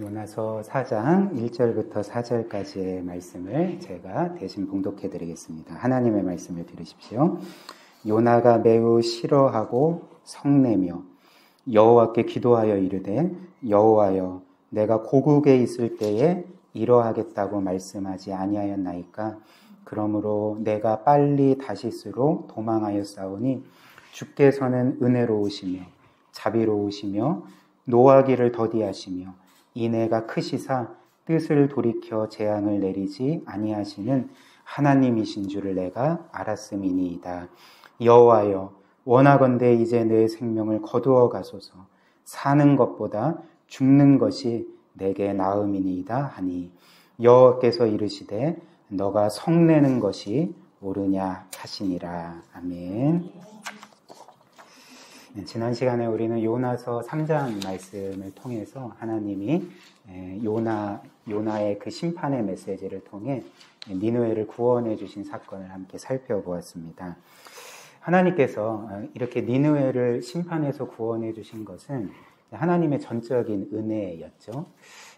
요나서 4장 1절부터 4절까지의 말씀을 제가 대신 봉독해 드리겠습니다. 하나님의 말씀을 들으십시오. 요나가 매우 싫어하고 성내며 여호와께 기도하여 이르되 여호와여 내가 고국에 있을 때에 이러하겠다고 말씀하지 아니하였나이까. 그러므로 내가 빨리 다시스로 도망하였사오니 주께서는 은혜로우시며 자비로우시며 노하기를 더디하시며 인애가 크시사 뜻을 돌이켜 재앙을 내리지 아니하시는 하나님이신 줄을 내가 알았음이니이다. 여호와여 원하건대 이제 내 생명을 거두어 가소서. 사는 것보다 죽는 것이 내게 나음이니이다 하니 여호와께서 이르시되 너가 성내는 것이 옳으냐 하시니라. 아멘. 지난 시간에 우리는 요나서 3장 말씀을 통해서 하나님이 요나의 그 심판의 메시지를 통해 니느웨를 구원해 주신 사건을 함께 살펴보았습니다. 하나님께서 이렇게 니느웨를 심판해서 구원해 주신 것은 하나님의 전적인 은혜였죠.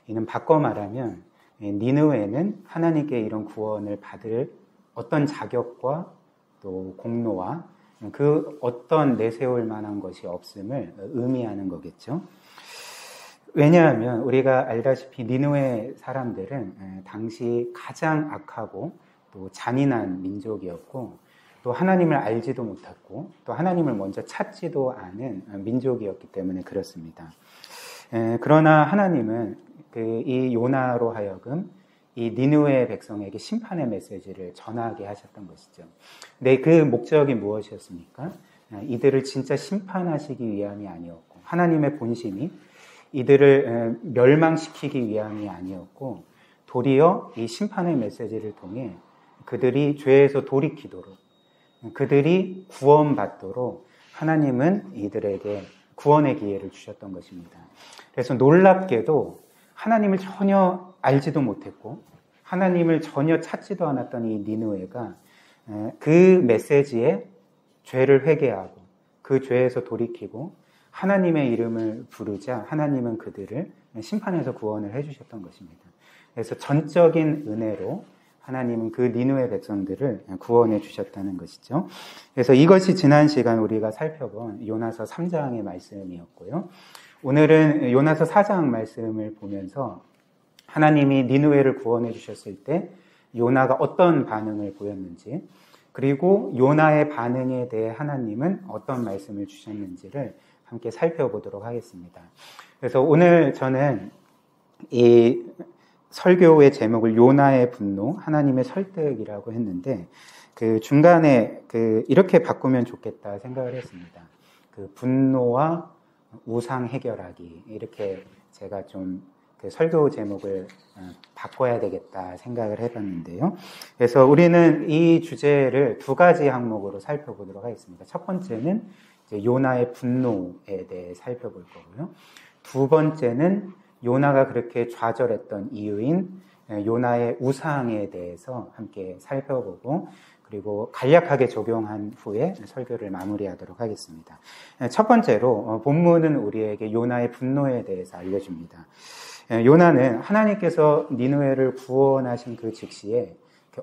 이는 바꿔 말하면 니느웨는 하나님께 이런 구원을 받을 어떤 자격과 또 공로와 그 어떤 내세울 만한 것이 없음을 의미하는 거겠죠. 왜냐하면 우리가 알다시피 니느웨 사람들은 당시 가장 악하고 또 잔인한 민족이었고 또 하나님을 알지도 못했고 또 하나님을 먼저 찾지도 않은 민족이었기 때문에 그렇습니다. 그러나 하나님은 이 요나로 하여금 이 니느웨 백성에게 심판의 메시지를 전하게 하셨던 것이죠. 근데 그 목적이 무엇이었습니까? 이들을 진짜 심판하시기 위함이 아니었고 하나님의 본심이 이들을 멸망시키기 위함이 아니었고 도리어 이 심판의 메시지를 통해 그들이 죄에서 돌이키도록 그들이 구원받도록 하나님은 이들에게 구원의 기회를 주셨던 것입니다. 그래서 놀랍게도 하나님을 전혀 알지도 못했고 하나님을 전혀 찾지도 않았던 이 니느웨가 그 메시지에 죄를 회개하고 그 죄에서 돌이키고 하나님의 이름을 부르자 하나님은 그들을 심판해서 구원을 해주셨던 것입니다. 그래서 전적인 은혜로 하나님은 그 니느웨 백성들을 구원해 주셨다는 것이죠. 그래서 이것이 지난 시간 우리가 살펴본 요나서 3장의 말씀이었고요. 오늘은 요나서 4장 말씀을 보면서 하나님이 니느웨를 구원해 주셨을 때 요나가 어떤 반응을 보였는지 그리고 요나의 반응에 대해 하나님은 어떤 말씀을 주셨는지를 함께 살펴보도록 하겠습니다. 그래서 오늘 저는 이 설교의 제목을 요나의 분노, 하나님의 설득이라고 했는데 그 중간에 이렇게 바꾸면 좋겠다 생각을 했습니다. 그 분노와 우상 해결하기 이렇게 제가 좀 그 설교 제목을 바꿔야 되겠다 생각을 해봤는데요. 그래서 우리는 이 주제를 두 가지 항목으로 살펴보도록 하겠습니다. 첫 번째는 이제 요나의 분노에 대해 살펴볼 거고요. 두 번째는 요나가 그렇게 좌절했던 이유인 요나의 우상에 대해서 함께 살펴보고 그리고 간략하게 적용한 후에 설교를 마무리하도록 하겠습니다. 첫 번째로 본문은 우리에게 요나의 분노에 대해서 알려줍니다. 요나는 하나님께서 니느웨를 구원하신 그 즉시에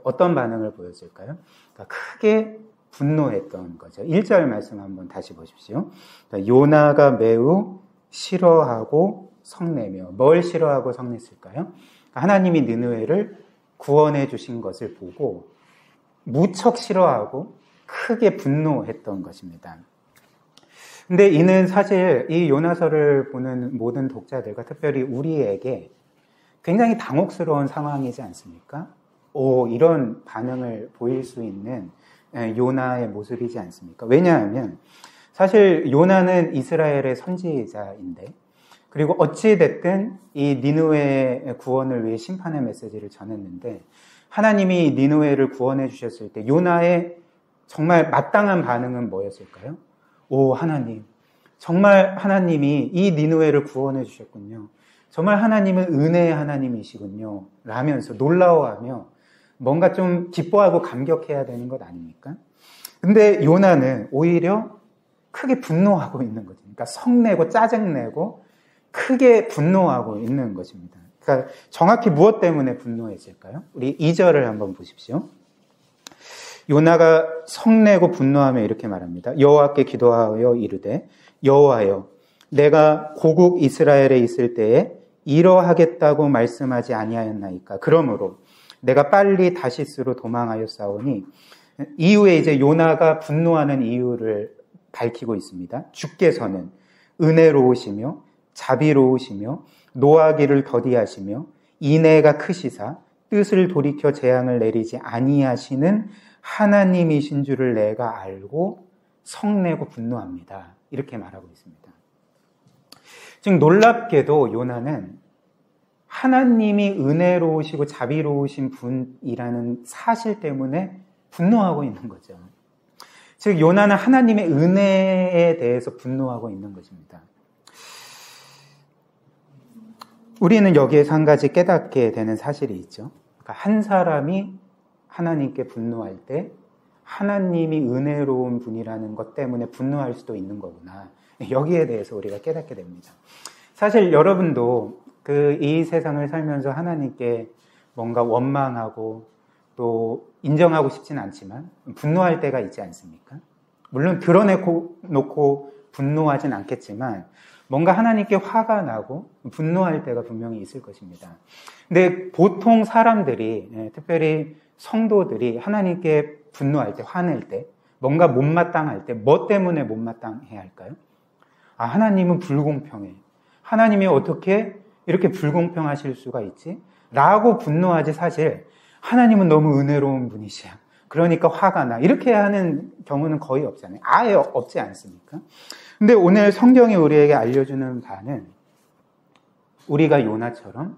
어떤 반응을 보였을까요? 그러니까 크게 분노했던 거죠. 1절 말씀 한번 다시 보십시오. 그러니까 요나가 매우 싫어하고 성내며 뭘 싫어하고 성냈을까요? 그러니까 하나님이 니느웨를 구원해 주신 것을 보고 무척 싫어하고 크게 분노했던 것입니다. 근데 이는 사실 이 요나서를 보는 모든 독자들과 특별히 우리에게 굉장히 당혹스러운 상황이지 않습니까? 이런 반응을 보일 수 있는 요나의 모습이지 않습니까? 왜냐하면 사실 요나는 이스라엘의 선지자인데 그리고 어찌됐든 이 니느웨의 구원을 위해 심판의 메시지를 전했는데 하나님이 니느웨를 구원해 주셨을 때 요나의 정말 마땅한 반응은 뭐였을까요? 하나님, 정말 하나님이 이 니느웨를 구원해 주셨군요. 정말 하나님은 은혜의 하나님이시군요. 라면서 놀라워하며 뭔가 좀 기뻐하고 감격해야 되는 것 아닙니까? 근데 요나는 오히려 크게 분노하고 있는 거죠. 그러니까 성내고 짜증내고 크게 분노하고 있는 것입니다. 그러니까 정확히 무엇 때문에 분노했을까요? 우리 2절을 한번 보십시오. 요나가 성내고 분노하며 이렇게 말합니다. 여호와께 기도하여 이르되 여호와여 내가 고국 이스라엘에 있을 때에 이러하겠다고 말씀하지 아니하였나이까. 그러므로 내가 빨리 다시스로 도망하였사오니, 이후에 이제 요나가 분노하는 이유를 밝히고 있습니다. 주께서는 은혜로우시며 자비로우시며 노하기를 더디하시며 인애가 크시사 뜻을 돌이켜 재앙을 내리지 아니하시는 하나님이신 줄을 내가 알고 성내고 분노합니다. 이렇게 말하고 있습니다. 즉 놀랍게도 요나는 하나님이 은혜로우시고 자비로우신 분이라는 사실 때문에 분노하고 있는 거죠. 즉 요나는 하나님의 은혜에 대해서 분노하고 있는 것입니다. 우리는 여기에서 한 가지 깨닫게 되는 사실이 있죠. 그러니까 한 사람이 하나님께 분노할 때 하나님이 은혜로운 분이라는 것 때문에 분노할 수도 있는 거구나. 여기에 대해서 우리가 깨닫게 됩니다. 사실 여러분도 이 세상을 살면서 하나님께 뭔가 원망하고 또 인정하고 싶지는 않지만 분노할 때가 있지 않습니까? 물론 드러내놓고 분노하진 않겠지만 뭔가 하나님께 화가 나고 분노할 때가 분명히 있을 것입니다. 근데 보통 사람들이, 특별히 성도들이 하나님께 분노할 때, 화낼 때, 뭔가 못마땅할 때, 뭐 때문에 못마땅해야 할까요? 하나님은 불공평해. 하나님이 어떻게 이렇게 불공평하실 수가 있지? 라고 분노하지, 사실 하나님은 너무 은혜로운 분이시야. 그러니까 화가 나. 이렇게 하는 경우는 거의 없잖아요. 아예 없지 않습니까? 근데 오늘 성경이 우리에게 알려주는 바는 우리가 요나처럼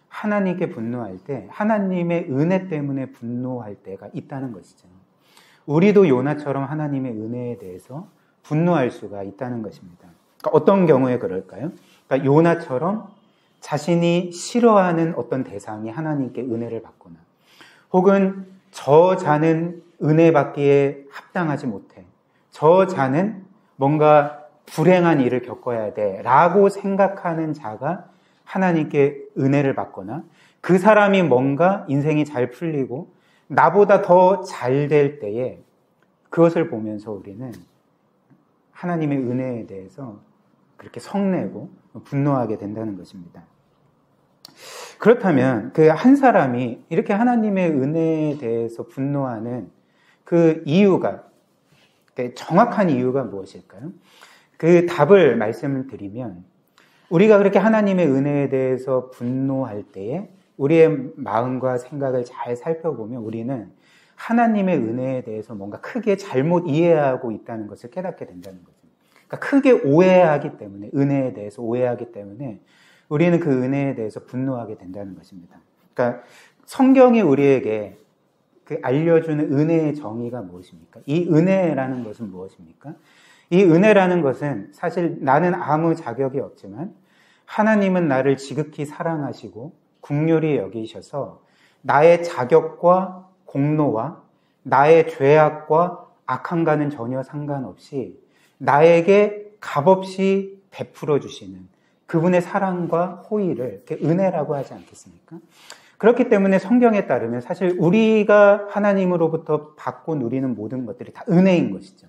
하나님께 분노할 때 하나님의 은혜 때문에 분노할 때가 있다는 것이죠. 우리도 요나처럼 하나님의 은혜에 대해서 분노할 수가 있다는 것입니다. 그러니까 어떤 경우에 그럴까요? 그러니까 요나처럼 자신이 싫어하는 어떤 대상이 하나님께 은혜를 받거나, 혹은 저 자는 은혜 받기에 합당하지 못해, 저 자는 뭔가 불행한 일을 겪어야 돼 라고 생각하는 자가 하나님께 은혜를 받거나, 그 사람이 뭔가 인생이 잘 풀리고 나보다 더 잘 될 때에 그것을 보면서 우리는 하나님의 은혜에 대해서 그렇게 성내고 분노하게 된다는 것입니다. 그렇다면 그 한 사람이 이렇게 하나님의 은혜에 대해서 분노하는 그 이유가, 정확한 이유가 무엇일까요? 그 답을 말씀을 드리면, 우리가 그렇게 하나님의 은혜에 대해서 분노할 때에 우리의 마음과 생각을 잘 살펴보면 우리는 하나님의 은혜에 대해서 뭔가 크게 잘못 이해하고 있다는 것을 깨닫게 된다는 거죠. 그러니까 크게 오해하기 때문에, 은혜에 대해서 오해하기 때문에 우리는 그 은혜에 대해서 분노하게 된다는 것입니다. 그러니까 성경이 우리에게 알려주는 은혜의 정의가 무엇입니까? 이 은혜라는 것은 무엇입니까? 이 은혜라는 것은 사실 나는 아무 자격이 없지만 하나님은 나를 지극히 사랑하시고 긍휼히 여기셔서 나의 자격과 공로와 나의 죄악과 악함과는 전혀 상관없이 나에게 값없이 베풀어 주시는 그분의 사랑과 호의를 은혜라고 하지 않겠습니까? 그렇기 때문에 성경에 따르면 사실 우리가 하나님으로부터 받고 누리는 모든 것들이 다 은혜인 것이죠.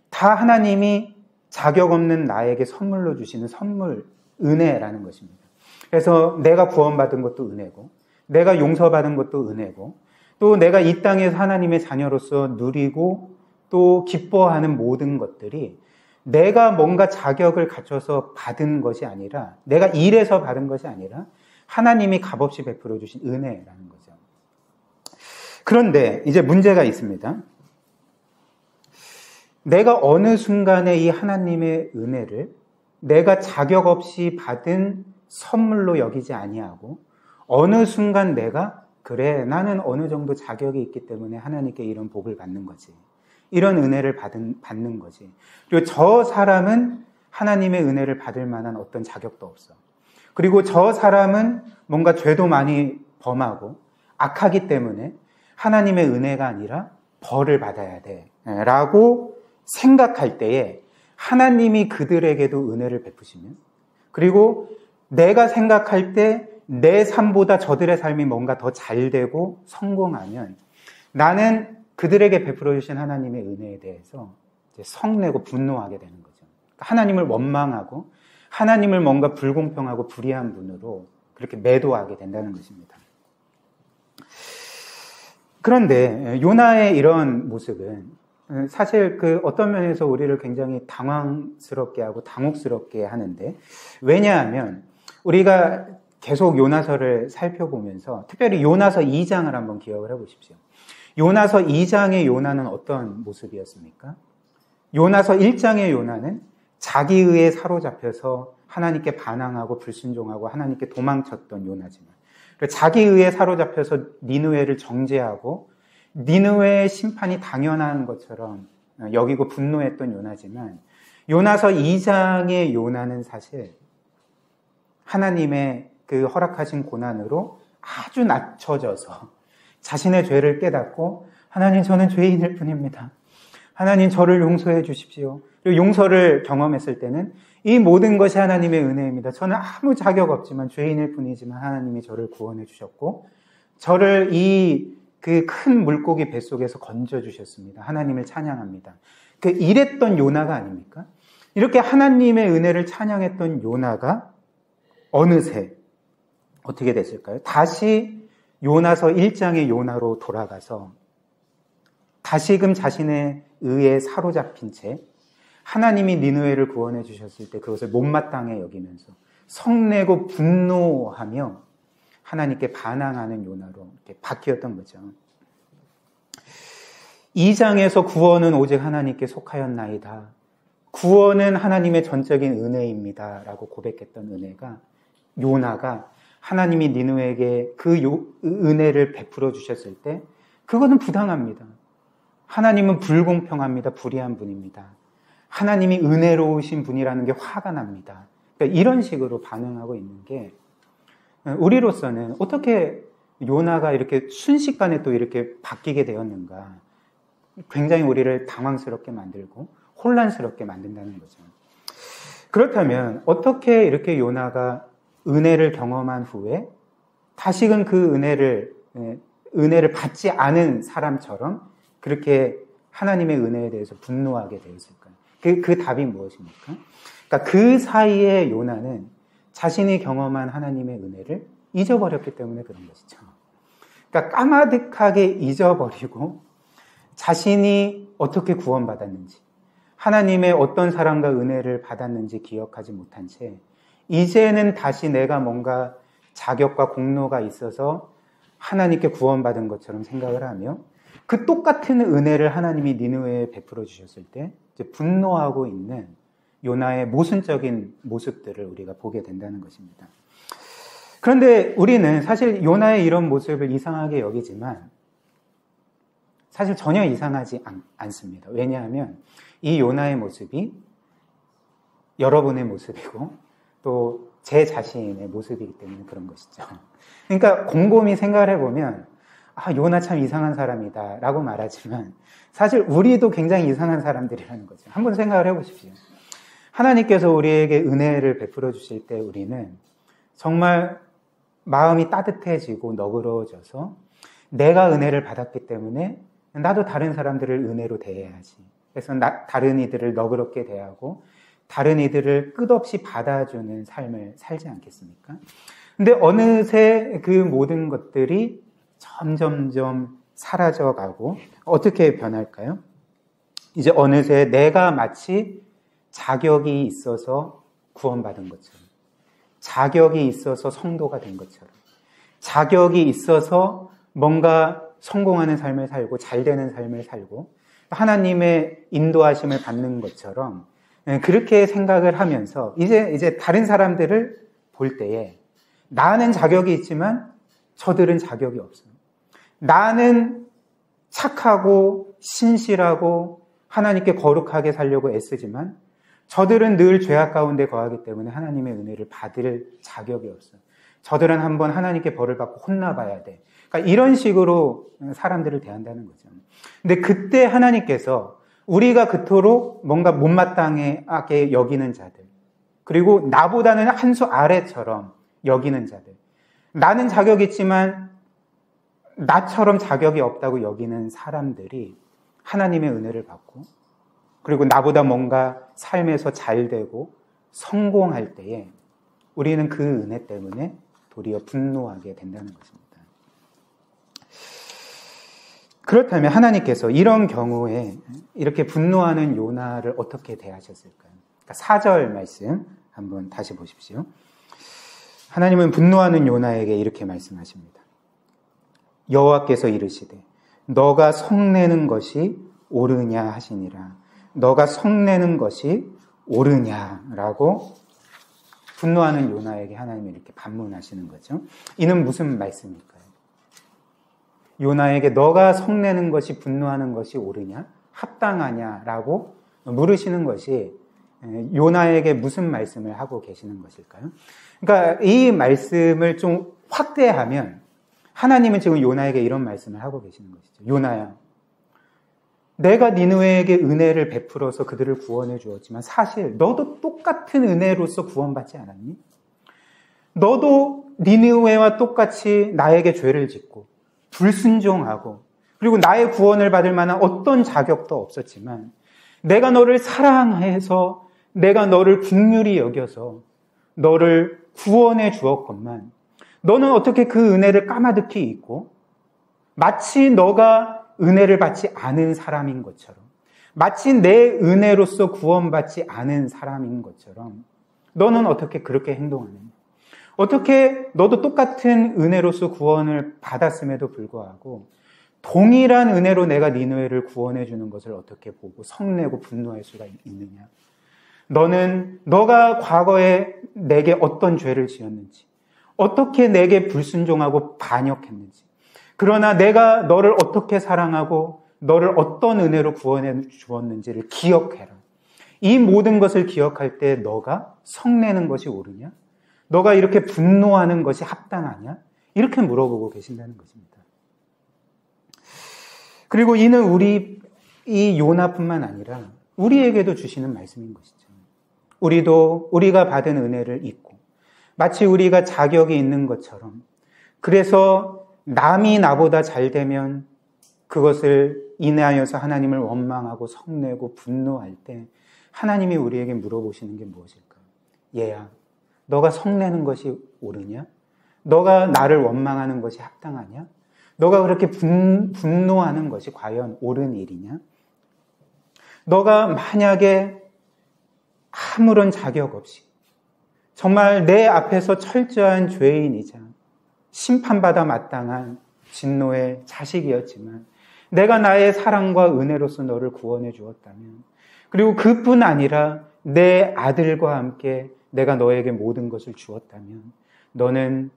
다 하나님이 자격 없는 나에게 선물로 주시는 선물, 은혜라는 것입니다. 그래서 내가 구원받은 것도 은혜고, 내가 용서받은 것도 은혜고, 또 내가 이 땅에서 하나님의 자녀로서 누리고 또 기뻐하는 모든 것들이 내가 뭔가 자격을 갖춰서 받은 것이 아니라, 내가 일해서 받은 것이 아니라 하나님이 값없이 베풀어 주신 은혜라는 거죠. 그런데 이제 문제가 있습니다. 내가 어느 순간에 이 하나님의 은혜를 내가 자격 없이 받은 선물로 여기지 아니하고, 어느 순간 내가 그래, 나는 어느 정도 자격이 있기 때문에 하나님께 이런 복을 받는 거지, 이런 은혜를 받는 거지. 그리고 저 사람은 하나님의 은혜를 받을 만한 어떤 자격도 없어. 그리고 저 사람은 뭔가 죄도 많이 범하고 악하기 때문에 하나님의 은혜가 아니라 벌을 받아야 돼 라고 생각할 때에 하나님이 그들에게도 은혜를 베푸시면, 그리고 내가 생각할 때 내 삶보다 저들의 삶이 뭔가 더 잘되고 성공하면 나는 그들에게 베풀어 주신 하나님의 은혜에 대해서 이제 성내고 분노하게 되는 거죠. 하나님을 원망하고 하나님을 뭔가 불공평하고 불의한 분으로 그렇게 매도하게 된다는 것입니다. 그런데 요나의 이런 모습은 사실 그 어떤 면에서 우리를 굉장히 당황스럽게 하고 당혹스럽게 하는데, 왜냐하면 우리가 계속 요나서를 살펴보면서 특별히 요나서 2장을 한번 기억을 해보십시오. 요나서 2장의 요나는 어떤 모습이었습니까? 요나서 1장의 요나는 자기 의에 사로잡혀서 하나님께 반항하고 불순종하고 하나님께 도망쳤던 요나지만, 자기 의에 사로잡혀서 니느웨를 정죄하고 니느웨의 심판이 당연한 것처럼 여기고 분노했던 요나지만, 요나서 2장의 요나는 사실 하나님의 그 허락하신 고난으로 아주 낮춰져서 자신의 죄를 깨닫고, 하나님, 저는 죄인일 뿐입니다. 하나님, 저를 용서해 주십시오. 그리고 용서를 경험했을 때는 이 모든 것이 하나님의 은혜입니다. 저는 아무 자격 없지만 죄인일 뿐이지만 하나님이 저를 구원해 주셨고 저를 이 그 큰 물고기 뱃속에서 건져 주셨습니다. 하나님을 찬양합니다. 이랬던 요나가 아닙니까? 이렇게 하나님의 은혜를 찬양했던 요나가 어느새 어떻게 됐을까요? 다시 요나서 1장의 요나로 돌아가서 다시금 자신의 의에 사로잡힌 채 하나님이 니느웨를 구원해 주셨을 때 그것을 못마땅해 여기면서 성내고 분노하며 하나님께 반항하는 요나로 이렇게 바뀌었던 거죠. 2장에서 구원은 오직 하나님께 속하였나이다. 구원은 하나님의 전적인 은혜입니다. 라고 고백했던 은혜가, 요나가 하나님이 니느웨에게 그 은혜를 베풀어 주셨을 때 그거는 부당합니다. 하나님은 불공평합니다. 불의한 분입니다. 하나님이 은혜로우신 분이라는 게 화가 납니다. 그러니까 이런 식으로 반응하고 있는 게, 우리로서는 어떻게 요나가 이렇게 순식간에 또 이렇게 바뀌게 되었는가, 굉장히 우리를 당황스럽게 만들고 혼란스럽게 만든다는 거죠. 그렇다면 어떻게 이렇게 요나가 은혜를 경험한 후에 다시금 그 은혜를 받지 않은 사람처럼 그렇게 하나님의 은혜에 대해서 분노하게 되었을까요? 그 답이 무엇입니까? 그러니까 그 사이에 요나는 자신이 경험한 하나님의 은혜를 잊어버렸기 때문에 그런 것이죠. 그러니까 까마득하게 잊어버리고 자신이 어떻게 구원받았는지, 하나님의 어떤 사랑과 은혜를 받았는지 기억하지 못한 채 이제는 다시 내가 뭔가 자격과 공로가 있어서 하나님께 구원받은 것처럼 생각을 하며 그 똑같은 은혜를 하나님이 니느웨에 베풀어 주셨을 때 이제 분노하고 있는 요나의 모순적인 모습들을 우리가 보게 된다는 것입니다. 그런데 우리는 사실 요나의 이런 모습을 이상하게 여기지만 사실 전혀 이상하지 않습니다. 왜냐하면 이 요나의 모습이 여러분의 모습이고 또 제 자신의 모습이기 때문에 그런 것이죠. 그러니까 곰곰이 생각을 해보면 요나 참 이상한 사람이다 라고 말하지만 사실 우리도 굉장히 이상한 사람들이라는 거죠. 한번 생각을 해보십시오. 하나님께서 우리에게 은혜를 베풀어 주실 때 우리는 정말 마음이 따뜻해지고 너그러워져서 내가 은혜를 받았기 때문에 나도 다른 사람들을 은혜로 대해야지. 그래서 다른 이들을 너그럽게 대하고 다른 이들을 끝없이 받아주는 삶을 살지 않겠습니까? 근데 어느새 그 모든 것들이 점점점 사라져가고 어떻게 변할까요? 이제 어느새 내가 마치 자격이 있어서 구원받은 것처럼, 자격이 있어서 성도가 된 것처럼, 자격이 있어서 뭔가 성공하는 삶을 살고 잘 되는 삶을 살고 하나님의 인도하심을 받는 것처럼 그렇게 생각을 하면서 이제 다른 사람들을 볼 때에 나는 자격이 있지만 저들은 자격이 없어요. 나는 착하고 신실하고 하나님께 거룩하게 살려고 애쓰지만 저들은 늘 죄악 가운데 거하기 때문에 하나님의 은혜를 받을 자격이 없어요. 저들은 한번 하나님께 벌을 받고 혼나봐야 돼. 그러니까 이런 식으로 사람들을 대한다는 거죠. 근데 그때 하나님께서 우리가 그토록 뭔가 못마땅하게 여기는 자들, 그리고 나보다는 한 수 아래처럼 여기는 자들, 나는 자격이 있지만 나처럼 자격이 없다고 여기는 사람들이 하나님의 은혜를 받고, 그리고 나보다 뭔가 삶에서 잘 되고 성공할 때에 우리는 그 은혜 때문에 도리어 분노하게 된다는 것입니다. 그렇다면 하나님께서 이런 경우에 이렇게 분노하는 요나를 어떻게 대하셨을까요? 그러니까 4절 말씀 한번 다시 보십시오. 하나님은 분노하는 요나에게 이렇게 말씀하십니다. 여호와께서 이르시되 너가 성내는 것이 옳으냐 하시니라. 너가 성내는 것이 옳으냐라고 분노하는 요나에게 하나님이 이렇게 반문하시는 거죠. 이는 무슨 말씀일까요? 요나에게 너가 성내는 것이, 분노하는 것이 옳으냐? 합당하냐라고 물으시는 것이 요나에게 무슨 말씀을 하고 계시는 것일까요? 그러니까 이 말씀을 좀 확대하면 하나님은 지금 요나에게 이런 말씀을 하고 계시는 것이죠. 요나야, 내가 니느웨에게 은혜를 베풀어서 그들을 구원해 주었지만 사실 너도 똑같은 은혜로서 구원받지 않았니? 너도 니느웨와 똑같이 나에게 죄를 짓고 불순종하고, 그리고 나의 구원을 받을 만한 어떤 자격도 없었지만 내가 너를 사랑해서, 내가 너를 긍휼히 여겨서 너를 구원해 주었건만 너는 어떻게 그 은혜를 까마득히 잊고 마치 너가 은혜를 받지 않은 사람인 것처럼, 마치 내 은혜로서 구원받지 않은 사람인 것처럼 너는 어떻게 그렇게 행동하느냐? 어떻게 너도 똑같은 은혜로서 구원을 받았음에도 불구하고 동일한 은혜로 내가 니느웨를 구원해 주는 것을 어떻게 보고 성내고 분노할 수가 있느냐? 너는 너가 과거에 내게 어떤 죄를 지었는지, 어떻게 내게 불순종하고 반역했는지, 그러나 내가 너를 어떻게 사랑하고 너를 어떤 은혜로 구원해 주었는지를 기억해라. 이 모든 것을 기억할 때 너가 성내는 것이 옳으냐? 너가 이렇게 분노하는 것이 합당하냐? 이렇게 물어보고 계신다는 것입니다. 그리고 이는 이 요나뿐만 아니라 우리에게도 주시는 말씀인 것이죠. 우리도 우리가 받은 은혜를 잊고 마치 우리가 자격이 있는 것처럼, 그래서 남이 나보다 잘 되면 그것을 인하여서 하나님을 원망하고 성내고 분노할 때 하나님이 우리에게 물어보시는 게 무엇일까요? 얘야, 너가 성내는 것이 옳으냐? 너가 나를 원망하는 것이 합당하냐? 너가 그렇게 분노하는 것이 과연 옳은 일이냐? 너가 만약에 아무런 자격 없이 정말 내 앞에서 철저한 죄인이자 심판받아 마땅한 진노의 자식이었지만 내가 나의 사랑과 은혜로서 너를 구원해 주었다면, 그리고 그뿐 아니라 내 아들과 함께 내가 너에게 모든 것을 주었다면 너는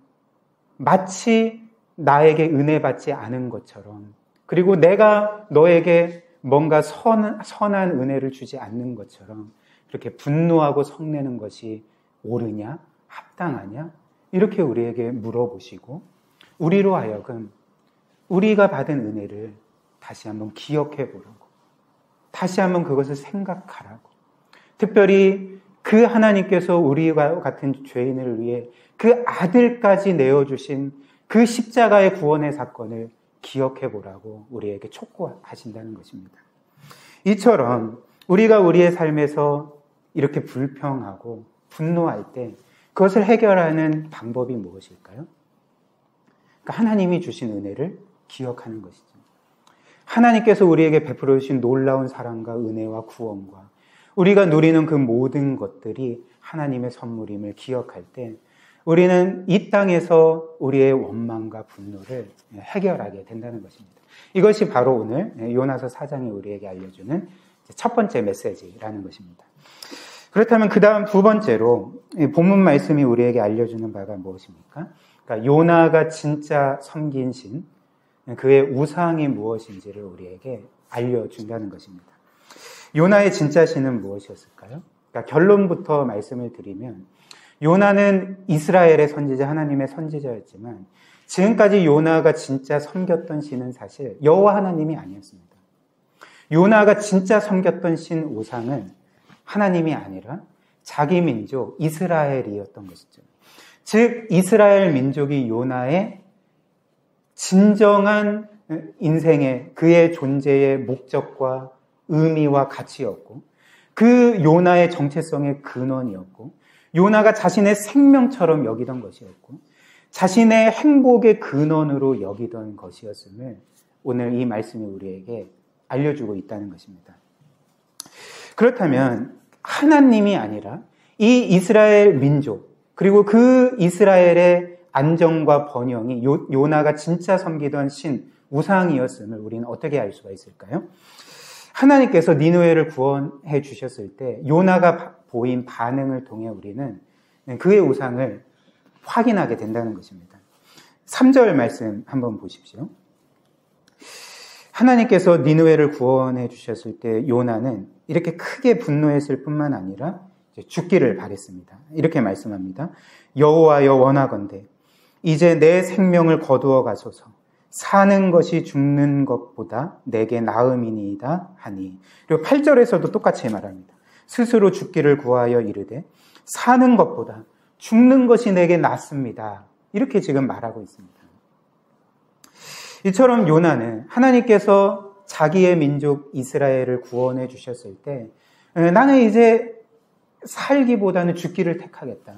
마치 나에게 은혜 받지 않은 것처럼, 그리고 내가 너에게 뭔가 선한 은혜를 주지 않는 것처럼 그렇게 분노하고 성내는 것이 옳으냐? 합당하냐? 이렇게 우리에게 물어보시고 우리로 하여금 우리가 받은 은혜를 다시 한번 기억해 보라고, 다시 한번 그것을 생각하라고, 특별히 그 하나님께서 우리와 같은 죄인을 위해 그 아들까지 내어주신 그 십자가의 구원의 사건을 기억해 보라고 우리에게 촉구하신다는 것입니다. 이처럼 우리가 우리의 삶에서 이렇게 불평하고 분노할 때 그것을 해결하는 방법이 무엇일까요? 그러니까 하나님이 주신 은혜를 기억하는 것이죠. 하나님께서 우리에게 베풀어 주신 놀라운 사랑과 은혜와 구원과 우리가 누리는 그 모든 것들이 하나님의 선물임을 기억할 때 우리는 이 땅에서 우리의 원망과 분노를 해결하게 된다는 것입니다. 이것이 바로 오늘 요나서 4장이 우리에게 알려주는 첫 번째 메시지라는 것입니다. 그렇다면 그 다음 두 번째로 본문 말씀이 우리에게 알려주는 바가 무엇입니까? 그러니까 요나가 진짜 섬긴 신, 그의 우상이 무엇인지를 우리에게 알려준다는 것입니다. 요나의 진짜 신은 무엇이었을까요? 그러니까 결론부터 말씀을 드리면 요나는 이스라엘의 선지자, 하나님의 선지자였지만 지금까지 요나가 진짜 섬겼던 신은 사실 여호와 하나님이 아니었습니다. 요나가 진짜 섬겼던 신 우상은 하나님이 아니라 자기 민족 이스라엘이었던 것이죠. 즉 이스라엘 민족이 요나의 진정한 인생의 그의 존재의 목적과 의미와 가치였고 그 요나의 정체성의 근원이었고 요나가 자신의 생명처럼 여기던 것이었고 자신의 행복의 근원으로 여기던 것이었음을 오늘 이 말씀이 우리에게 알려주고 있다는 것입니다. 그렇다면 하나님이 아니라 이 이스라엘 민족 그리고 그 이스라엘의 안정과 번영이 요나가 진짜 섬기던 신 우상이었음을 우리는 어떻게 알 수가 있을까요? 하나님께서 니느웨를 구원해 주셨을 때 요나가 보인 반응을 통해 우리는 그의 우상을 확인하게 된다는 것입니다. 3절 말씀 한번 보십시오. 하나님께서 니느웨를 구원해 주셨을 때 요나는 이렇게 크게 분노했을 뿐만 아니라 죽기를 바랬습니다. 이렇게 말씀합니다. 여호와여 원하건대 이제 내 생명을 거두어 가소서. 사는 것이 죽는 것보다 내게 나음이니이다 하니. 그리고 8절에서도 똑같이 말합니다. 스스로 죽기를 구하여 이르되 사는 것보다 죽는 것이 내게 낫습니다. 이렇게 지금 말하고 있습니다. 이처럼 요나는 하나님께서 자기의 민족 이스라엘을 구원해 주셨을 때 나는 이제 살기보다는 죽기를 택하겠다.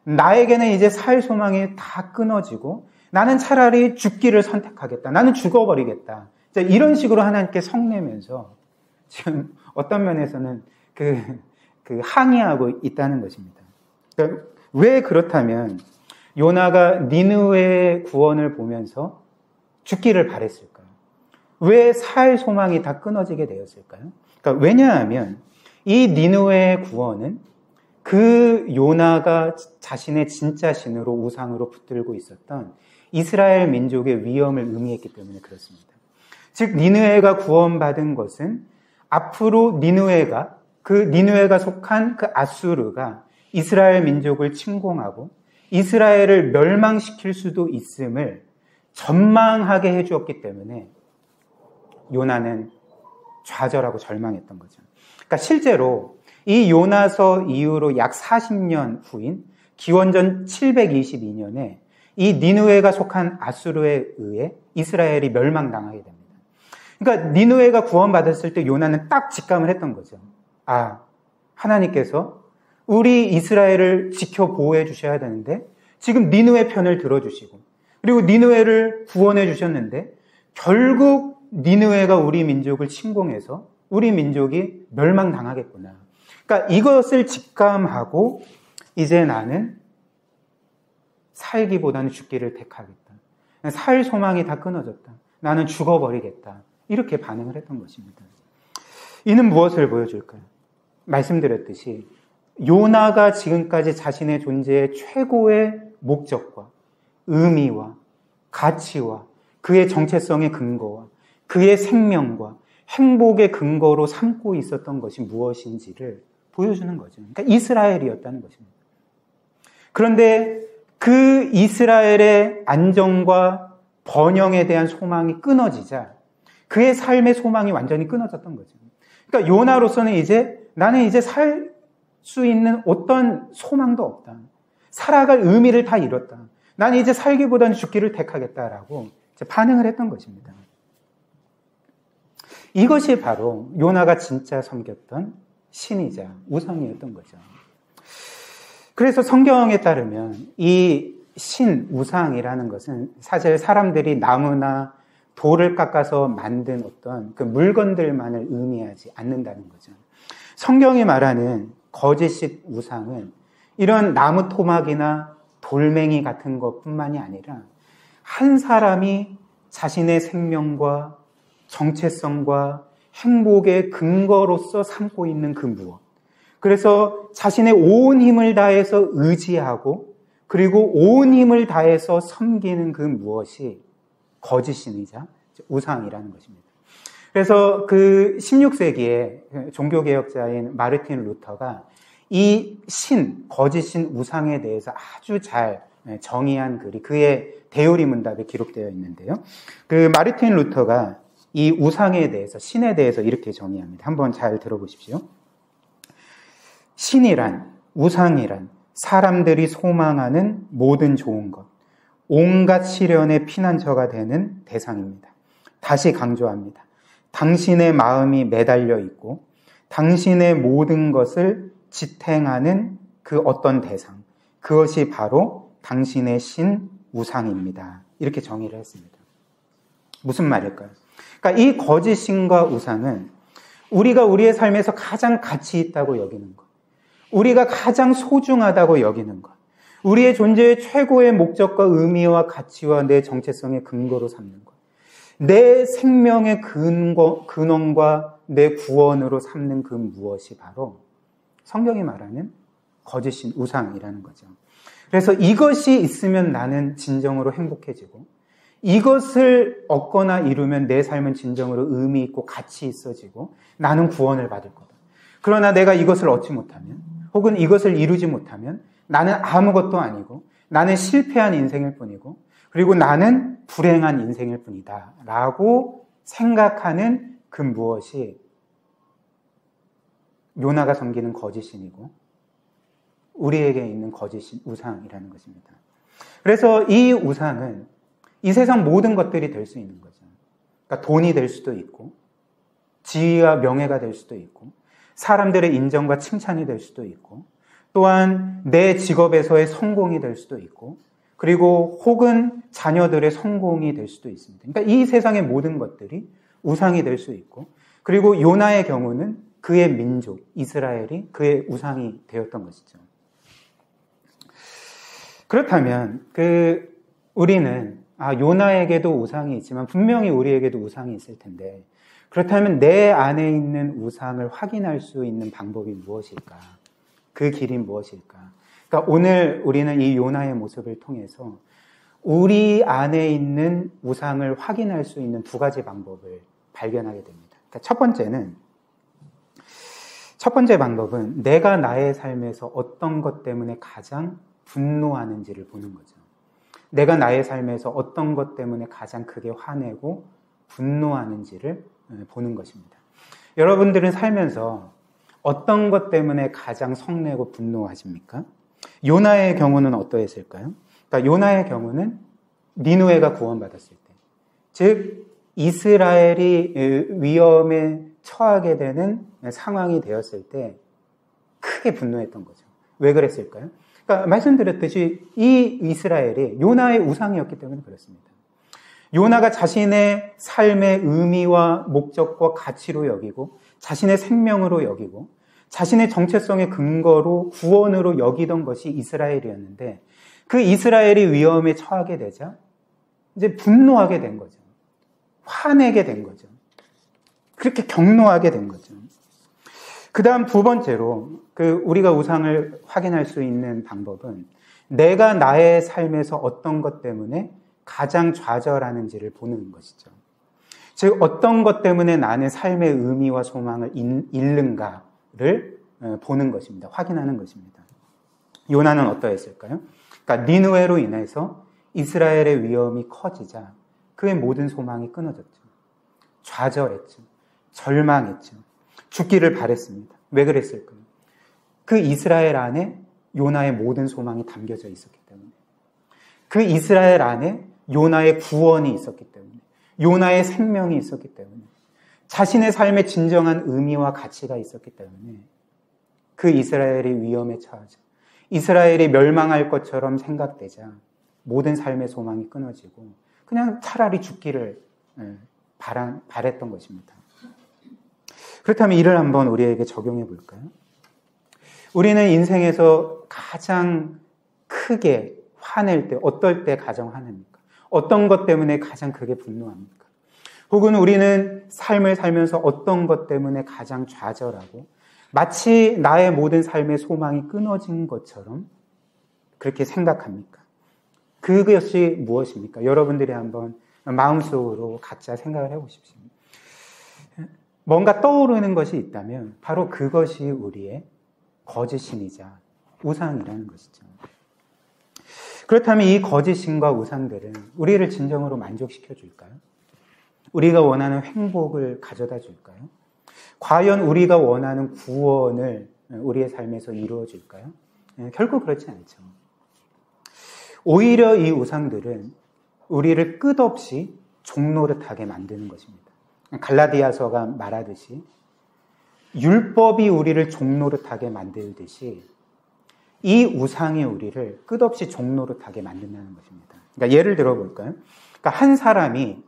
나에게는 이제 살 소망이 다 끊어지고 나는 차라리 죽기를 선택하겠다. 나는 죽어버리겠다. 이런 식으로 하나님께 성내면서 지금 어떤 면에서는 그 항의하고 있다는 것입니다. 그러니까 왜 그렇다면 요나가 니느웨의 구원을 보면서 죽기를 바랬을까요? 왜 살 소망이 다 끊어지게 되었을까요? 그러니까 왜냐하면 이 니느웨의 구원은 그 요나가 자신의 진짜 신으로 우상으로 붙들고 있었던 이스라엘 민족의 위험을 의미했기 때문에 그렇습니다. 즉 니느웨가 구원받은 것은 앞으로 니느웨가 속한 그 아수르가 이스라엘 민족을 침공하고 이스라엘을 멸망시킬 수도 있음을 전망하게 해주었기 때문에 요나는 좌절하고 절망했던 거죠. 그러니까 실제로 이 요나서 이후로 약 40년 후인 기원전 722년에 이 니느웨가 속한 아수르에 의해 이스라엘이 멸망당하게 됩니다. 그러니까 니느웨가 구원받았을 때 요나는 딱 직감을 했던 거죠. 아, 하나님께서 우리 이스라엘을 지켜 보호해 주셔야 되는데 지금 니느웨 편을 들어주시고 그리고 니느웨를 구원해 주셨는데 결국 니느웨가 우리 민족을 침공해서 우리 민족이 멸망당하겠구나. 그러니까 이것을 직감하고 이제 나는 살기보다는 죽기를 택하겠다. 살 소망이 다 끊어졌다. 나는 죽어버리겠다. 이렇게 반응을 했던 것입니다. 이는 무엇을 보여줄까요? 말씀드렸듯이 요나가 지금까지 자신의 존재의 최고의 목적과 의미와 가치와 그의 정체성의 근거와 그의 생명과 행복의 근거로 삼고 있었던 것이 무엇인지를 보여주는 거죠. 그러니까 이스라엘이었다는 것입니다. 그런데 그 이스라엘의 안정과 번영에 대한 소망이 끊어지자 그의 삶의 소망이 완전히 끊어졌던 거죠. 그러니까 요나로서는 나는 이제 살 수 있는 어떤 소망도 없다. 살아갈 의미를 다 잃었다. 나는 이제 살기보다는 죽기를 택하겠다라고 반응을 했던 것입니다. 이것이 바로 요나가 진짜 섬겼던 신이자 우상이었던 거죠. 그래서 성경에 따르면 이 신, 우상이라는 것은 사실 사람들이 나무나 돌을 깎아서 만든 어떤 그 물건들만을 의미하지 않는다는 거죠. 성경이 말하는 거짓 우상은 이런 나무 토막이나 돌멩이 같은 것뿐만이 아니라 한 사람이 자신의 생명과 정체성과 행복의 근거로서 삼고 있는 그 무엇. 그래서 자신의 온 힘을 다해서 의지하고 그리고 온 힘을 다해서 섬기는 그 무엇이 거짓신이자 우상이라는 것입니다. 그래서 그 16세기에 종교개혁자인 마르틴 루터가 이 거짓신 우상에 대해서 아주 잘 정의한 글이 그의 대요리 문답에 기록되어 있는데요. 그 마르틴 루터가 이 우상에 대해서, 신에 대해서 이렇게 정의합니다. 한번 잘 들어보십시오. 신이란 우상이란 사람들이 소망하는 모든 좋은 것, 온갖 시련의 피난처가 되는 대상입니다. 다시 강조합니다. 당신의 마음이 매달려 있고 당신의 모든 것을 지탱하는 그 어떤 대상, 그것이 바로 당신의 신 우상입니다. 이렇게 정의를 했습니다. 무슨 말일까요? 그러니까 이 거짓 신과 우상은 우리가 우리의 삶에서 가장 가치 있다고 여기는 것, 우리가 가장 소중하다고 여기는 것, 우리의 존재의 최고의 목적과 의미와 가치와 내 정체성의 근거로 삼는 것, 내 생명의 근원과 내 구원으로 삼는 그 무엇이 바로 성경이 말하는 거짓신 우상이라는 거죠. 그래서 이것이 있으면 나는 진정으로 행복해지고 이것을 얻거나 이루면 내 삶은 진정으로 의미 있고 가치 있어지고 나는 구원을 받을 거다. 그러나 내가 이것을 얻지 못하면 혹은 이것을 이루지 못하면 나는 아무것도 아니고 나는 실패한 인생일 뿐이고 그리고 나는 불행한 인생일 뿐이다 라고 생각하는 그 무엇이 요나가 섬기는 거짓신이고 우리에게 있는 거짓신 우상이라는 것입니다. 그래서 이 우상은 이 세상 모든 것들이 될 수 있는 거죠. 그러니까 돈이 될 수도 있고 지위와 명예가 될 수도 있고 사람들의 인정과 칭찬이 될 수도 있고 또한 내 직업에서의 성공이 될 수도 있고 그리고 혹은 자녀들의 성공이 될 수도 있습니다. 그러니까 이 세상의 모든 것들이 우상이 될 수 있고 그리고 요나의 경우는 그의 민족 이스라엘이 그의 우상이 되었던 것이죠. 그렇다면 우리는 요나에게도 우상이 있지만 분명히 우리에게도 우상이 있을 텐데 그렇다면 내 안에 있는 우상을 확인할 수 있는 방법이 무엇일까? 그 길이 무엇일까? 그러니까 오늘 우리는 이 요나의 모습을 통해서 우리 안에 있는 우상을 확인할 수 있는 두 가지 방법을 발견하게 됩니다. 그러니까 첫 번째 방법은 내가 나의 삶에서 어떤 것 때문에 가장 분노하는지를 보는 거죠. 내가 나의 삶에서 어떤 것 때문에 가장 크게 화내고 분노하는지를 보는 것입니다. 여러분들은 살면서 어떤 것 때문에 가장 성내고 분노하십니까? 요나의 경우는 어떠했을까요? 그러니까 요나의 경우는 니느웨가 구원받았을 때, 즉 이스라엘이 위험에 처하게 되는 상황이 되었을 때 크게 분노했던 거죠. 왜 그랬을까요? 그러니까 말씀드렸듯이 이 이스라엘이 요나의 우상이었기 때문에 그렇습니다. 요나가 자신의 삶의 의미와 목적과 가치로 여기고 자신의 생명으로 여기고 자신의 정체성의 근거로 구원으로 여기던 것이 이스라엘이었는데 그 이스라엘이 위험에 처하게 되자 이제 분노하게 된 거죠. 화내게 된 거죠. 그렇게 경노하게 된 거죠. 그 다음 두 번째로 우리가 우상을 확인할 수 있는 방법은 내가 나의 삶에서 어떤 것 때문에 가장 좌절하는지를 보는 것이죠. 즉 어떤 것 때문에 나는 삶의 의미와 소망을 잃는가를 보는 것입니다. 확인하는 것입니다. 요나는 어떠했을까요? 그러니까 니느웨로 인해서 이스라엘의 위험이 커지자 그의 모든 소망이 끊어졌죠. 좌절했죠. 절망했죠. 죽기를 바랬습니다. 왜 그랬을까요? 그 이스라엘 안에 요나의 모든 소망이 담겨져 있었기 때문에 그 이스라엘 안에 요나의 구원이 있었기 때문에 요나의 생명이 있었기 때문에 자신의 삶의 진정한 의미와 가치가 있었기 때문에 그 이스라엘이 위험에 처하자 이스라엘이 멸망할 것처럼 생각되자 모든 삶의 소망이 끊어지고 그냥 차라리 죽기를 바랬던 것입니다. 그렇다면 이를 한번 우리에게 적용해 볼까요? 우리는 인생에서 가장 크게 화낼 때, 어떨 때 가장 화냅니까? 어떤 것 때문에 가장 크게 분노합니까? 혹은 우리는 삶을 살면서 어떤 것 때문에 가장 좌절하고 마치 나의 모든 삶의 소망이 끊어진 것처럼 그렇게 생각합니까? 그것이 무엇입니까? 여러분들이 한번 마음속으로 각자 생각을 해보십시오. 뭔가 떠오르는 것이 있다면 바로 그것이 우리의 거짓신이자 우상이라는 것이죠. 그렇다면 이 거짓신과 우상들은 우리를 진정으로 만족시켜 줄까요? 우리가 원하는 행복을 가져다 줄까요? 과연 우리가 원하는 구원을 우리의 삶에서 이루어 줄까요? 결코 그렇지 않죠. 오히려 이 우상들은 우리를 끝없이 종노릇하게 만드는 것입니다. 갈라디아서가 말하듯이 율법이 우리를 종노릇하게 만들듯이 이 우상이 우리를 끝없이 종노릇하게 만든다는 것입니다. 그러니까 예를 들어 볼까요? 그러니까 한 사람이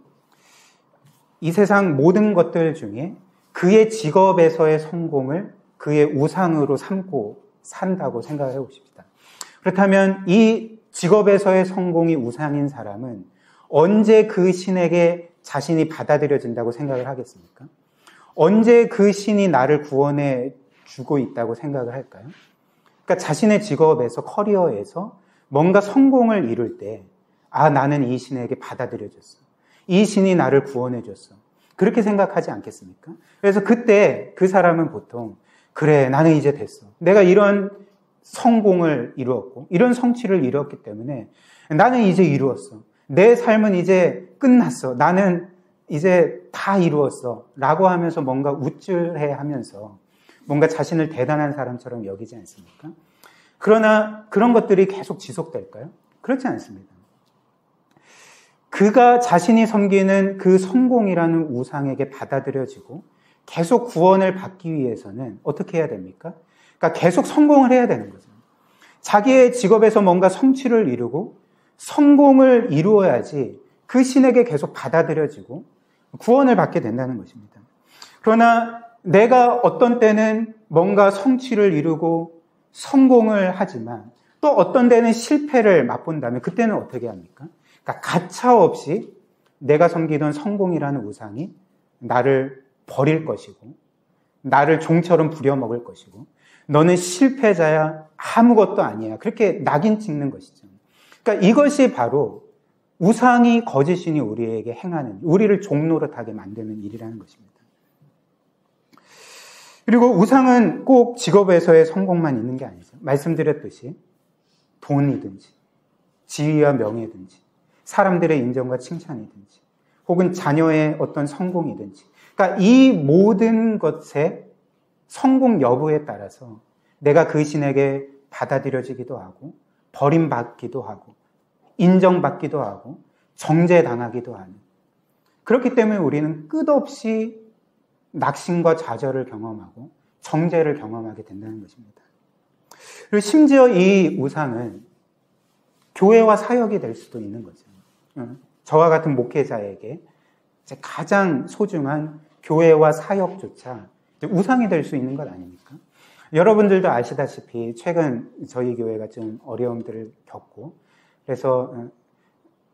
이 세상 모든 것들 중에 그의 직업에서의 성공을 그의 우상으로 삼고 산다고 생각해 봅시다. 그렇다면 이 직업에서의 성공이 우상인 사람은 언제 그 신에게 자신이 받아들여진다고 생각을 하겠습니까? 언제 그 신이 나를 구원해 주고 있다고 생각을 할까요? 그러니까 자신의 직업에서, 커리어에서 뭔가 성공을 이룰 때, 아, 나는 이 신에게 받아들여졌어. 이 신이 나를 구원해 줬어. 그렇게 생각하지 않겠습니까? 그래서 그때 그 사람은 보통, 그래, 나는 이제 됐어. 내가 이런 성공을 이루었고, 이런 성취를 이루었기 때문에 나는 이제 이루었어. 내 삶은 이제 끝났어. 나는 이제 다 이루었어. 라고 하면서 뭔가 우쭐해 하면서 뭔가 자신을 대단한 사람처럼 여기지 않습니까? 그러나 그런 것들이 계속 지속될까요? 그렇지 않습니다. 그가 자신이 섬기는 그 성공이라는 우상에게 받아들여지고 계속 구원을 받기 위해서는 어떻게 해야 됩니까? 그러니까 계속 성공을 해야 되는 거죠. 자기의 직업에서 뭔가 성취를 이루고 성공을 이루어야지 그 신에게 계속 받아들여지고 구원을 받게 된다는 것입니다. 그러나 내가 어떤 때는 뭔가 성취를 이루고 성공을 하지만 또 어떤 때는 실패를 맛본다면 그때는 어떻게 합니까? 그러니까 가차없이 내가 섬기던 성공이라는 우상이 나를 버릴 것이고 나를 종처럼 부려먹을 것이고 너는 실패자야, 아무것도 아니야. 그렇게 낙인 찍는 것이죠. 그러니까 이것이 바로 우상이 거짓신이 우리에게 행하는, 우리를 종노릇하게 만드는 일이라는 것입니다. 그리고 우상은 꼭 직업에서의 성공만 있는 게 아니죠. 말씀드렸듯이 돈이든지 지위와 명예든지 사람들의 인정과 칭찬이든지 혹은 자녀의 어떤 성공이든지 그러니까 이 모든 것의 성공 여부에 따라서 내가 그 신에게 받아들여지기도 하고 버림받기도 하고 인정받기도 하고 정죄당하기도 하는 그렇기 때문에 우리는 끝없이 낙심과 좌절을 경험하고 정죄를 경험하게 된다는 것입니다. 그리고 심지어 이 우상은 교회와 사역이 될 수도 있는 거죠. 저와 같은 목회자에게 가장 소중한 교회와 사역조차 우상이 될 수 있는 것 아닙니까? 여러분들도 아시다시피 최근 저희 교회가 좀 어려움들을 겪고 그래서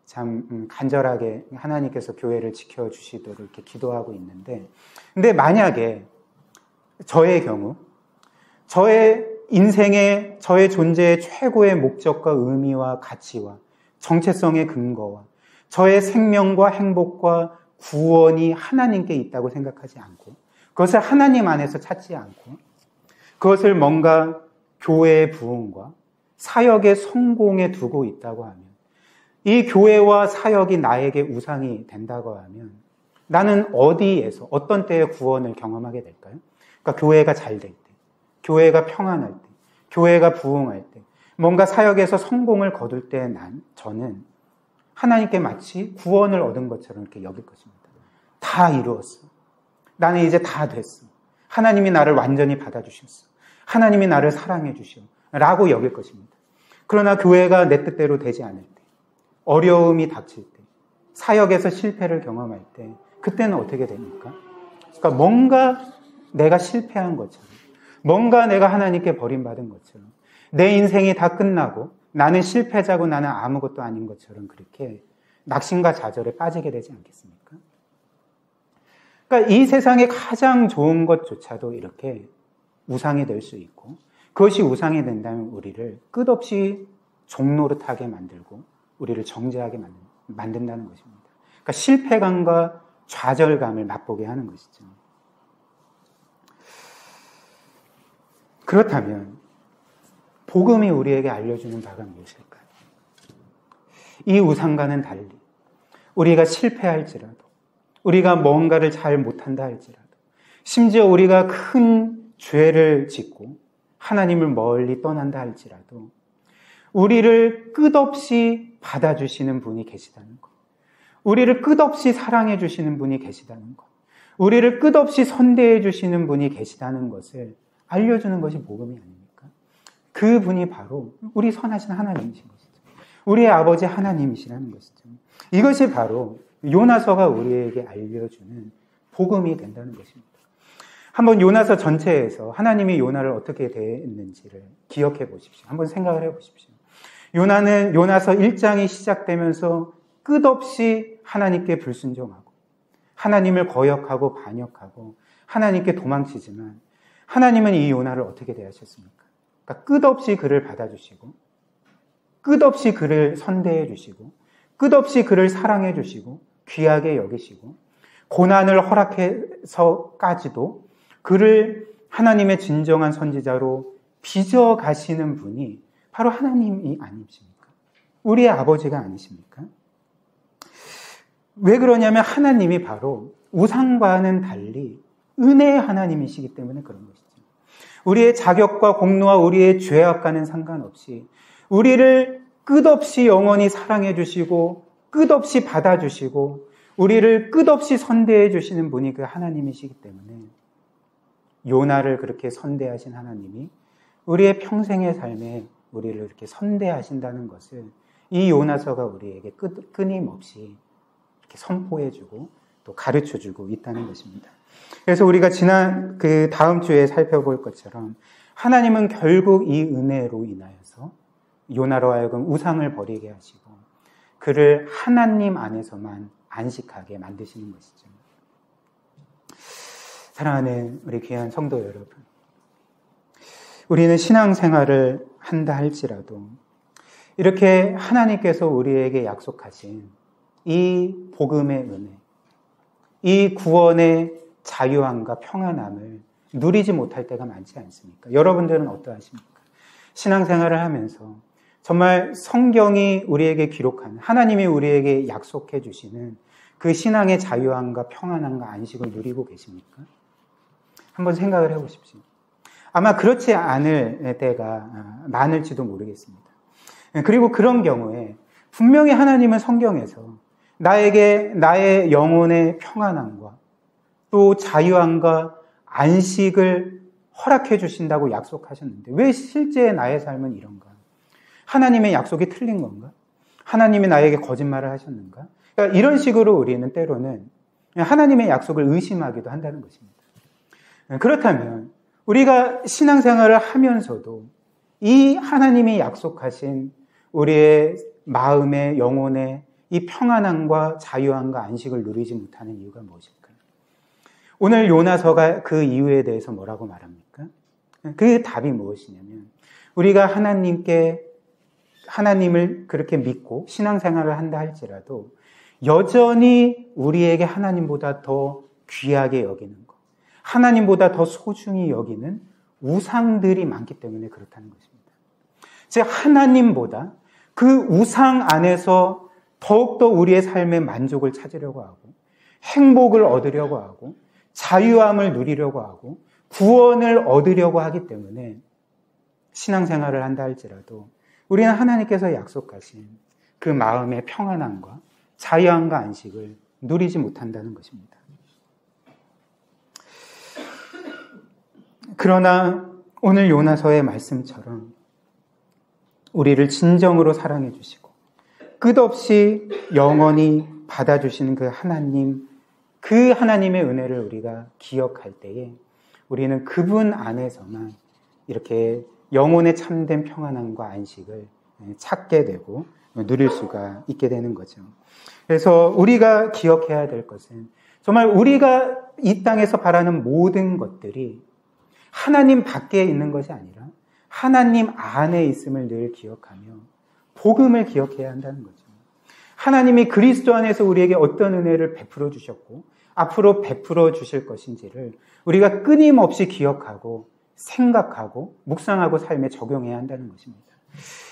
참 간절하게 하나님께서 교회를 지켜주시도록 이렇게 기도하고 있는데 근데 만약에 저의 경우 저의 인생의 저의 존재의 최고의 목적과 의미와 가치와 정체성의 근거와 저의 생명과 행복과 구원이 하나님께 있다고 생각하지 않고 그것을 하나님 안에서 찾지 않고 그것을 뭔가 교회의 부흥과 사역의 성공에 두고 있다고 하면 이 교회와 사역이 나에게 우상이 된다고 하면 나는 어디에서 어떤 때의 구원을 경험하게 될까요? 그러니까 교회가 잘 될 때, 교회가 평안할 때, 교회가 부흥할 때 뭔가 사역에서 성공을 거둘 때 저는 하나님께 마치 구원을 얻은 것처럼 이렇게 여길 것입니다. 다 이루었어. 나는 이제 다 됐어. 하나님이 나를 완전히 받아주셨어. 하나님이 나를 사랑해 주셔. 라고 여길 것입니다. 그러나 교회가 내 뜻대로 되지 않을 때, 어려움이 닥칠 때, 사역에서 실패를 경험할 때, 그때는 어떻게 됩니까? 그러니까 뭔가 내가 실패한 것처럼, 뭔가 내가 하나님께 버림받은 것처럼, 내 인생이 다 끝나고 나는 실패자고 나는 아무것도 아닌 것처럼 그렇게 낙심과 좌절에 빠지게 되지 않겠습니까? 그러니까 이 세상에 가장 좋은 것조차도 이렇게 우상이 될 수 있고 그것이 우상이 된다면 우리를 끝없이 종노릇하게 만들고 우리를 정죄하게 만든다는 것입니다. 그러니까 실패감과 좌절감을 맛보게 하는 것이죠. 그렇다면 복음이 우리에게 알려주는 바가 무엇일까요? 이 우상과는 달리 우리가 실패할지라도 우리가 뭔가를 잘 못한다 할지라도 심지어 우리가 큰 죄를 짓고 하나님을 멀리 떠난다 할지라도 우리를 끝없이 받아주시는 분이 계시다는 것, 우리를 끝없이 사랑해 주시는 분이 계시다는 것, 우리를 끝없이 선대해 주시는 분이 계시다는 것을 알려주는 것이 복음이 아닙니까? 그 분이 바로 우리 선하신 하나님이신 것이죠. 우리의 아버지 하나님이시라는 것이죠. 이것이 바로 요나서가 우리에게 알려주는 복음이 된다는 것입니다. 한번 요나서 전체에서 하나님이 요나를 어떻게 대했는지를 기억해 보십시오. 한번 생각을 해 보십시오. 요나는 요나서 1장이 시작되면서 끝없이 하나님께 불순종하고 하나님을 거역하고 반역하고 하나님께 도망치지만 하나님은 이 요나를 어떻게 대하셨습니까? 그러니까 끝없이 그를 받아주시고 끝없이 그를 선대해 주시고 끝없이 그를 사랑해 주시고 귀하게 여기시고 고난을 허락해서까지도 그를 하나님의 진정한 선지자로 빚어가시는 분이 바로 하나님이 아니십니까? 우리의 아버지가 아니십니까? 왜 그러냐면 하나님이 바로 우상과는 달리 은혜의 하나님이시기 때문에 그런 것이죠. 우리의 자격과 공로와 우리의 죄악과는 상관없이 우리를 끝없이 영원히 사랑해 주시고 끝없이 받아주시고 우리를 끝없이 선대해 주시는 분이 그 하나님이시기 때문에 요나를 그렇게 선대하신 하나님이 우리의 평생의 삶에 우리를 이렇게 선대하신다는 것을 이 요나서가 우리에게 끊임없이 이렇게 선포해주고 또 가르쳐주고 있다는 것입니다. 그래서 우리가 지난 그 다음 주에 살펴볼 것처럼 하나님은 결국 이 은혜로 인하여서 요나로 하여금 우상을 버리게 하시고 그를 하나님 안에서만 안식하게 만드시는 것이죠. 사랑하는 우리 귀한 성도 여러분, 우리는 신앙생활을 한다 할지라도 이렇게 하나님께서 우리에게 약속하신 이 복음의 은혜, 이 구원의 자유함과 평안함을 누리지 못할 때가 많지 않습니까? 여러분들은 어떠하십니까? 신앙생활을 하면서 정말 성경이 우리에게 기록한 하나님이 우리에게 약속해 주시는 그 신앙의 자유함과 평안함과 안식을 누리고 계십니까? 한번 생각을 해보십시오. 아마 그렇지 않을 때가 많을지도 모르겠습니다. 그리고 그런 경우에 분명히 하나님은 성경에서 나에게 나의 영혼의 평안함과 또 자유함과 안식을 허락해 주신다고 약속하셨는데 왜 실제 나의 삶은 이런가? 하나님의 약속이 틀린 건가? 하나님이 나에게 거짓말을 하셨는가? 그러니까 이런 식으로 우리는 때로는 하나님의 약속을 의심하기도 한다는 것입니다. 그렇다면 우리가 신앙생활을 하면서도 이 하나님이 약속하신 우리의 마음의 영혼의 이 평안함과 자유함과 안식을 누리지 못하는 이유가 무엇일까요? 오늘 요나서가 그 이유에 대해서 뭐라고 말합니까? 그 답이 무엇이냐면 우리가 하나님을 그렇게 믿고 신앙생활을 한다 할지라도 여전히 우리에게 하나님보다 더 귀하게 여기는 것, 하나님보다 더 소중히 여기는 우상들이 많기 때문에 그렇다는 것입니다. 즉 하나님보다 그 우상 안에서 더욱더 우리의 삶의 만족을 찾으려고 하고 행복을 얻으려고 하고 자유함을 누리려고 하고 구원을 얻으려고 하기 때문에 신앙생활을 한다 할지라도 우리는 하나님께서 약속하신 그 마음의 평안함과 자유함과 안식을 누리지 못한다는 것입니다. 그러나 오늘 요나서의 말씀처럼 우리를 진정으로 사랑해 주시고 끝없이 영원히 받아주시는 그 하나님의 은혜를 우리가 기억할 때에 우리는 그분 안에서만 이렇게 영혼의 참된 평안함과 안식을 찾게 되고 누릴 수가 있게 되는 거죠. 그래서 우리가 기억해야 될 것은 정말 우리가 이 땅에서 바라는 모든 것들이 하나님 밖에 있는 것이 아니라 하나님 안에 있음을 늘 기억하며 복음을 기억해야 한다는 거죠. 하나님이 그리스도 안에서 우리에게 어떤 은혜를 베풀어 주셨고 앞으로 베풀어 주실 것인지를 우리가 끊임없이 기억하고 생각하고 묵상하고 삶에 적용해야 한다는 것입니다.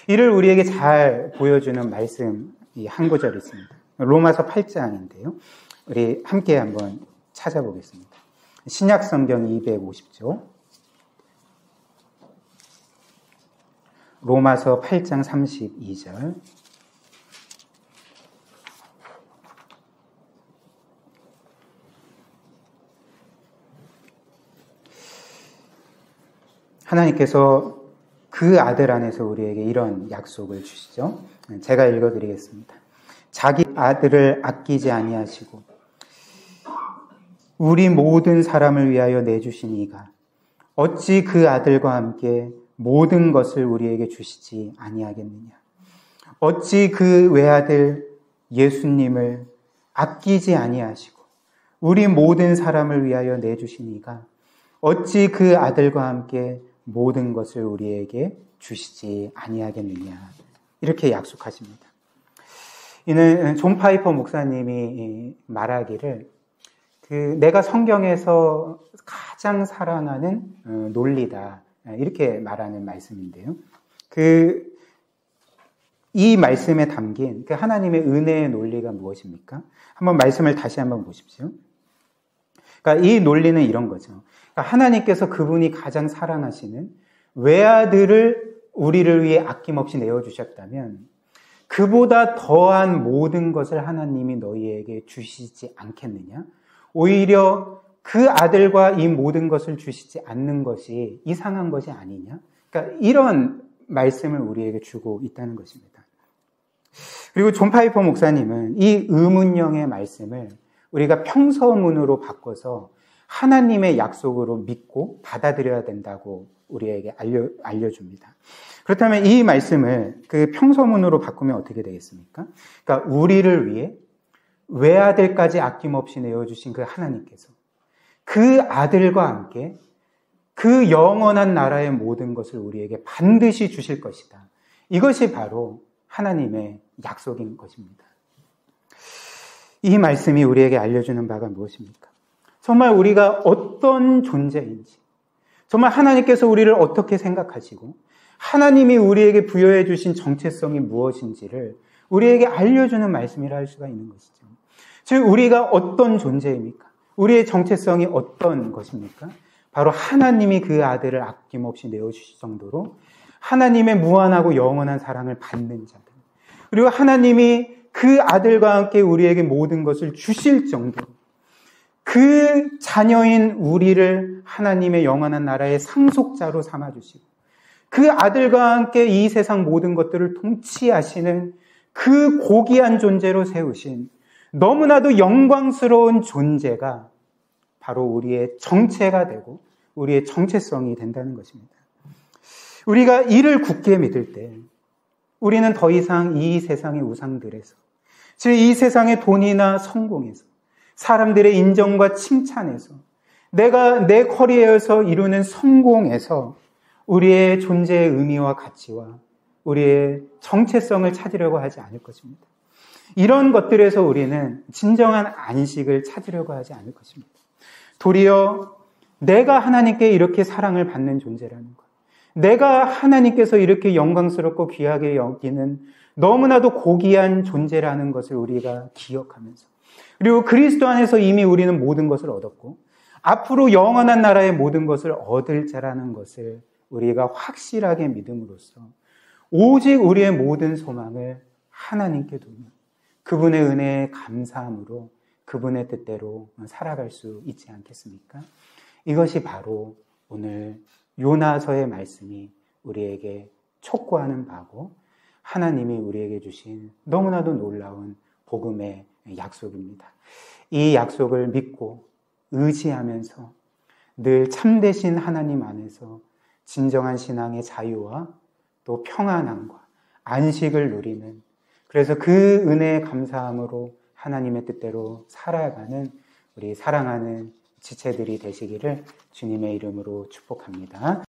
이를 우리에게 잘 보여주는 말씀이 한 구절 있습니다. 로마서 8장인데요. 우리 함께 한번 찾아보겠습니다. 신약성경 250조 로마서 8장 32절. 하나님께서 그 아들 안에서 우리에게 이런 약속을 주시죠. 제가 읽어드리겠습니다. 자기 아들을 아끼지 아니하시고 우리 모든 사람을 위하여 내주신 이가 어찌 그 아들과 함께 모든 것을 우리에게 주시지 아니하겠느냐. 어찌 그 외아들 예수님을 아끼지 아니하시고 우리 모든 사람을 위하여 내주신 이가 어찌 그 아들과 함께 모든 것을 우리에게 주시지 아니하겠느냐. 이렇게 약속하십니다. 이는 존 파이퍼 목사님이 말하기를 내가 성경에서 가장 사랑하는 논리다. 이렇게 말하는 말씀인데요. 이 말씀에 담긴 하나님의 은혜의 논리가 무엇입니까? 한번 말씀을 다시 한번 보십시오. 그러니까 이 논리는 이런 거죠. 그러니까 하나님께서 그분이 가장 사랑하시는 외아들을 우리를 위해 아낌없이 내어주셨다면 그보다 더한 모든 것을 하나님이 너희에게 주시지 않겠느냐? 오히려 그 아들과 이 모든 것을 주시지 않는 것이 이상한 것이 아니냐? 그러니까 이런 말씀을 우리에게 주고 있다는 것입니다. 그리고 존 파이퍼 목사님은 이 의문형의 말씀을 우리가 평서문으로 바꿔서 하나님의 약속으로 믿고 받아들여야 된다고 우리에게 알려줍니다. 그렇다면 이 말씀을 평서문으로 바꾸면 어떻게 되겠습니까? 그러니까 우리를 위해 외아들까지 아낌없이 내어주신 그 하나님께서 그 아들과 함께 그 영원한 나라의 모든 것을 우리에게 반드시 주실 것이다. 이것이 바로 하나님의 약속인 것입니다. 이 말씀이 우리에게 알려주는 바가 무엇입니까? 정말 우리가 어떤 존재인지, 정말 하나님께서 우리를 어떻게 생각하시고 하나님이 우리에게 부여해 주신 정체성이 무엇인지를 우리에게 알려주는 말씀이라 할 수가 있는 것이죠. 즉 우리가 어떤 존재입니까? 우리의 정체성이 어떤 것입니까? 바로 하나님이 그 아들을 아낌없이 내어주실 정도로 하나님의 무한하고 영원한 사랑을 받는 자들, 그리고 하나님이 그 아들과 함께 우리에게 모든 것을 주실 정도로 그 자녀인 우리를 하나님의 영원한 나라의 상속자로 삼아주시고 그 아들과 함께 이 세상 모든 것들을 통치하시는 그 고귀한 존재로 세우신 너무나도 영광스러운 존재가 바로 우리의 정체가 되고 우리의 정체성이 된다는 것입니다. 우리가 이를 굳게 믿을 때 우리는 더 이상 이 세상의 우상들에서, 즉 이 세상의 돈이나 성공에서, 사람들의 인정과 칭찬에서, 내가 내 커리어에서 이루는 성공에서 우리의 존재의 의미와 가치와 우리의 정체성을 찾으려고 하지 않을 것입니다. 이런 것들에서 우리는 진정한 안식을 찾으려고 하지 않을 것입니다. 도리어 내가 하나님께 이렇게 사랑을 받는 존재라는 것, 내가 하나님께서 이렇게 영광스럽고 귀하게 여기는 너무나도 고귀한 존재라는 것을 우리가 기억하면서, 그리고 그리스도 안에서 이미 우리는 모든 것을 얻었고 앞으로 영원한 나라의 모든 것을 얻을 자라는 것을 우리가 확실하게 믿음으로써 오직 우리의 모든 소망을 하나님께 두며 그분의 은혜에 감사함으로 그분의 뜻대로 살아갈 수 있지 않겠습니까? 이것이 바로 오늘 요나서의 말씀이 우리에게 촉구하는 바고 하나님이 우리에게 주신 너무나도 놀라운 복음의 약속입니다. 이 약속을 믿고 의지하면서 늘 참되신 하나님 안에서 진정한 신앙의 자유와 또 평안함과 안식을 누리는, 그래서 그 은혜에 감사함으로 하나님의 뜻대로 살아가는 우리 사랑하는 지체들이 되시기를 주님의 이름으로 축복합니다.